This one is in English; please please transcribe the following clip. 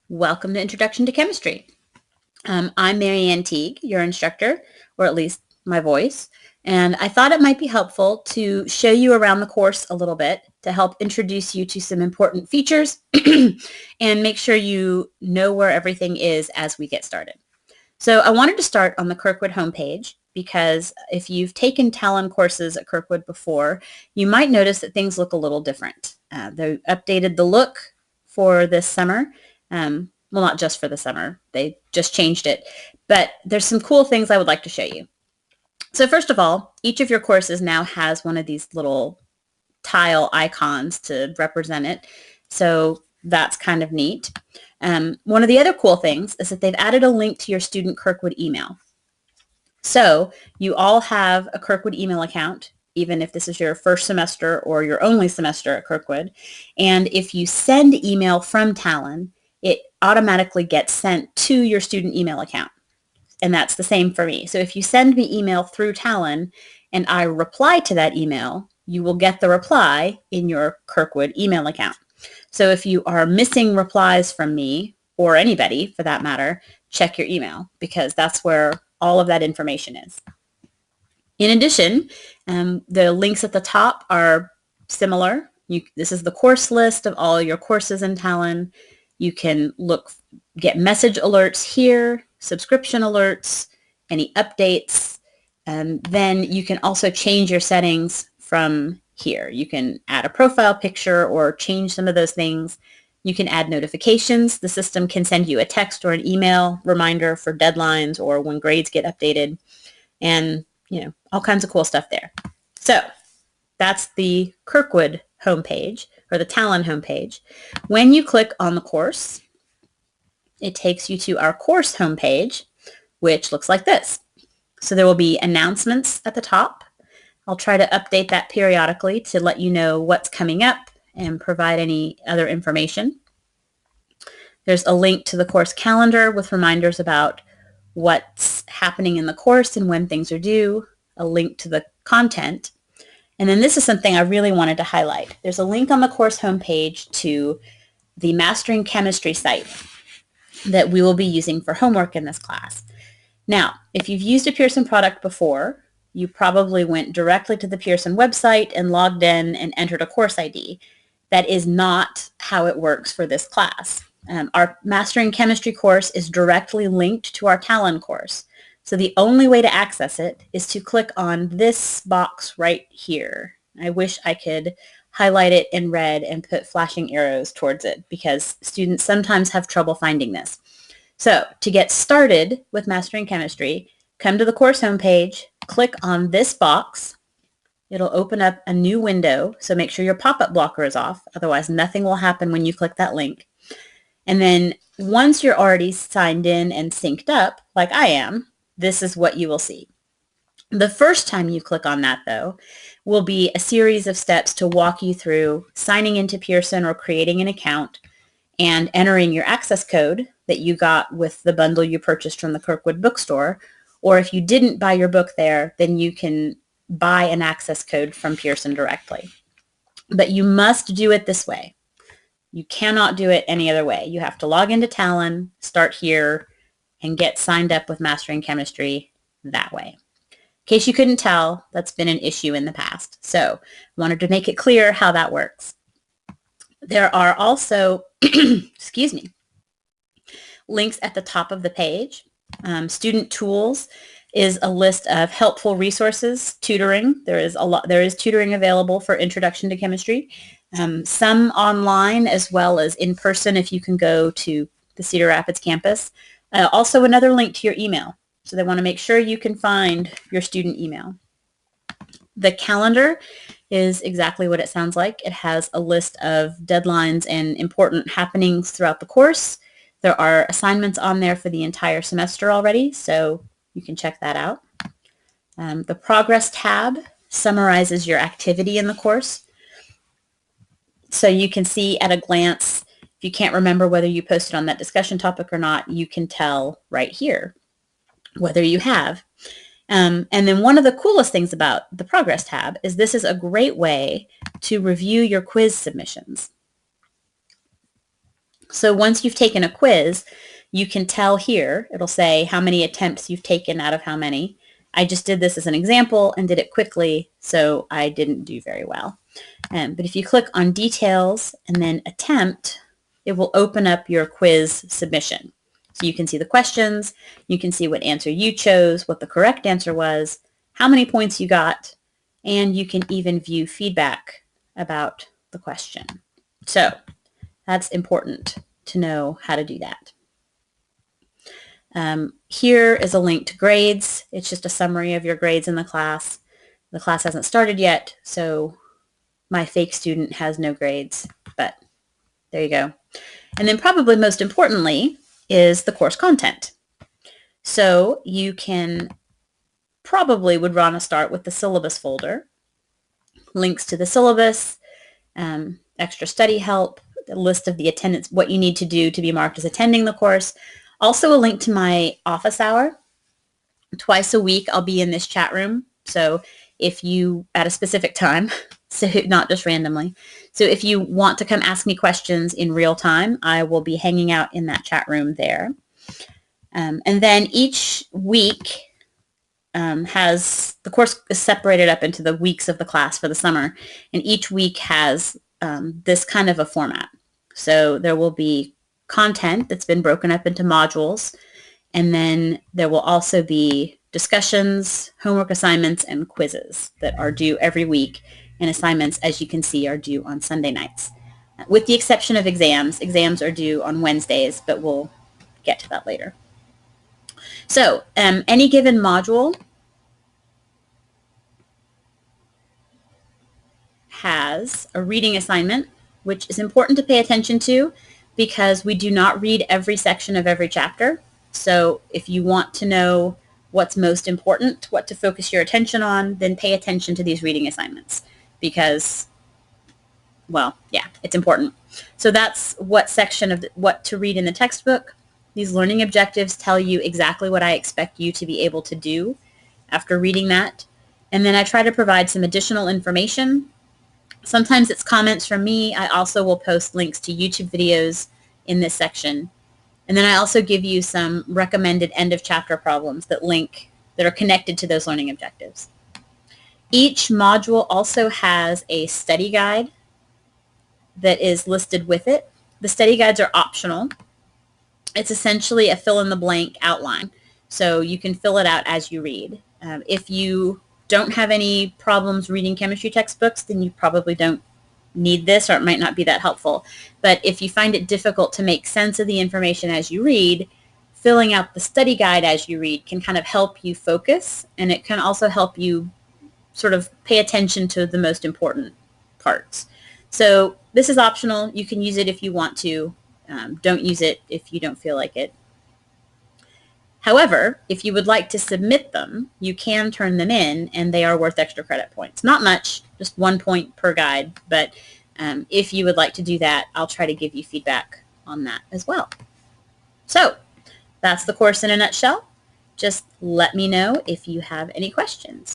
Welcome to Introduction to Chemistry. I'm Marianne Teague, your instructor, or at least my voice, and I thought it might be helpful to show you around the course a little bit to help introduce you to some important features and make sure you know where everything is as we get started. So I wanted to start on the Kirkwood homepage because if you've taken Talon courses at Kirkwood before, you might notice that things look a little different. They updated the look for this summer. Well, not just for the summer. They just changed it. But there's some cool things I would like to show you. So first of all, each of your courses now has one of these little tile icons to represent it. So that's kind of neat. One of the other cool things is that they've added a link to your student Kirkwood email. So you all have a Kirkwood email account, even if this is your first semester or your only semester at Kirkwood. And if you send email from Talon, it automatically gets sent to your student email account. And that's the same for me. So if you send me email through Talon and I reply to that email, you will get the reply in your Kirkwood email account. So if you are missing replies from me, or anybody for that matter, check your email because that's where all of that information is. In addition, the links at the top are similar. This is the course list of all your courses in Talon. You can get message alerts here, subscription alerts, any updates. Then you can also change your settings from here. You can add a profile picture or change some of those things. You can add notifications. The system can send you a text or an email reminder for deadlines or when grades get updated, and all kinds of cool stuff there. So that's the Kirkwood homepage, or the Talon homepage. When you click on the course, it takes you to our course homepage, which looks like this. So there will be announcements at the top. I'll try to update that periodically to let you know what's coming up and provide any other information. There's a link to the course calendar with reminders about what's happening in the course and when things are due, a link to the content. And then this is something I really wanted to highlight. There's a link on the course homepage to the Mastering Chemistry site that we will be using for homework in this class. Now, if you've used a Pearson product before, you probably went directly to the Pearson website and logged in and entered a course ID. That is not how it works for this class. Our Mastering Chemistry course is directly linked to our Talon course. So the only way to access it is to click on this box right here. I wish I could highlight it in red and put flashing arrows towards it because students sometimes have trouble finding this. So to get started with Mastering Chemistry, come to the course homepage, click on this box. It'll open up a new window, so make sure your pop-up blocker is off. Otherwise, nothing will happen when you click that link. And then once you're already signed in and synced up, like I am, this is what you will see. The first time you click on that, though, will be a series of steps to walk you through signing into Pearson or creating an account and entering your access code that you got with the bundle you purchased from the Kirkwood bookstore. Or if you didn't buy your book there, then you can buy an access code from Pearson directly. But you must do it this way. You cannot do it any other way. You have to log into Talon, start here, and get signed up with Mastering Chemistry that way. In case you couldn't tell, that's been an issue in the past. So I wanted to make it clear how that works. There are also, excuse me, links at the top of the page. Student tools is a list of helpful resources, tutoring. There is tutoring available for Introduction to Chemistry. Some online as well as in person if you can go to the Cedar Rapids campus. Also another link to your email. So they want to make sure you can find your student email. The calendar is exactly what it sounds like. It has a list of deadlines and important happenings throughout the course. There are assignments on there for the entire semester already, so you can check that out. The Progress tab summarizes your activity in the course. So you can see at a glance, if you can't remember whether you posted on that discussion topic or not, you can tell right here whether you have. And then one of the coolest things about the Progress tab is this is a great way to review your quiz submissions. So once you've taken a quiz, you can tell here, it'll say how many attempts you've taken out of how many. I just did this as an example and did it quickly, so I didn't do very well. But if you click on details and then attempt, it will open up your quiz submission. So you can see the questions, you can see what answer you chose, what the correct answer was, how many points you got, and you can even view feedback about the question. So that's important to know how to do that. Here is a link to grades. It's just a summary of your grades in the class. The class hasn't started yet, so my fake student has no grades, but there you go. And then probably most importantly is the course content. So you can probably would want to start with the syllabus folder, links to the syllabus, extra study help, the list of the attendance, what you need to do to be marked as attending the course. Also a link to my office hour. Twice a week I'll be in this chat room. So if you, at a specific time, so not just randomly. So if you want to come ask me questions in real time, I will be hanging out in that chat room there. And then each week the course is separated up into the weeks of the class for the summer. And each week has this kind of a format. So there will be content that's been broken up into modules. And then there will also be discussions, homework assignments, and quizzes that are due every week. And assignments, as you can see, are due on Sunday nights. With the exception of exams. Exams are due on Wednesdays, but we'll get to that later. So any given module has a reading assignment, which is important to pay attention to because we do not read every section of every chapter. So if you want to know what's most important, what to focus your attention on, then pay attention to these reading assignments because, well, yeah, it's important. So that's what section of what to read in the textbook. These learning objectives tell you exactly what I expect you to be able to do after reading that. And then I try to provide some additional information. Sometimes it's comments from me. I also will post links to YouTube videos in this section. And then I also give you some recommended end of chapter problems that are connected to those learning objectives. Each module also has a study guide that is listed with it. The study guides are optional. It's essentially a fill-in-the-blank outline, so you can fill it out as you read. If you don't have any problems reading chemistry textbooks, then you probably don't need this, or it might not be that helpful. But if you find it difficult to make sense of the information as you read, filling out the study guide as you read can kind of help you focus, and it can also help you sort of pay attention to the most important parts. So this is optional. You can use it if you want to. Don't use it if you don't feel like it. However, if you would like to submit them, you can turn them in, and they are worth extra credit points. Not much, just 1 point per guide, but if you would like to do that, I'll try to give you feedback on that as well. So that's the course in a nutshell. Just let me know if you have any questions.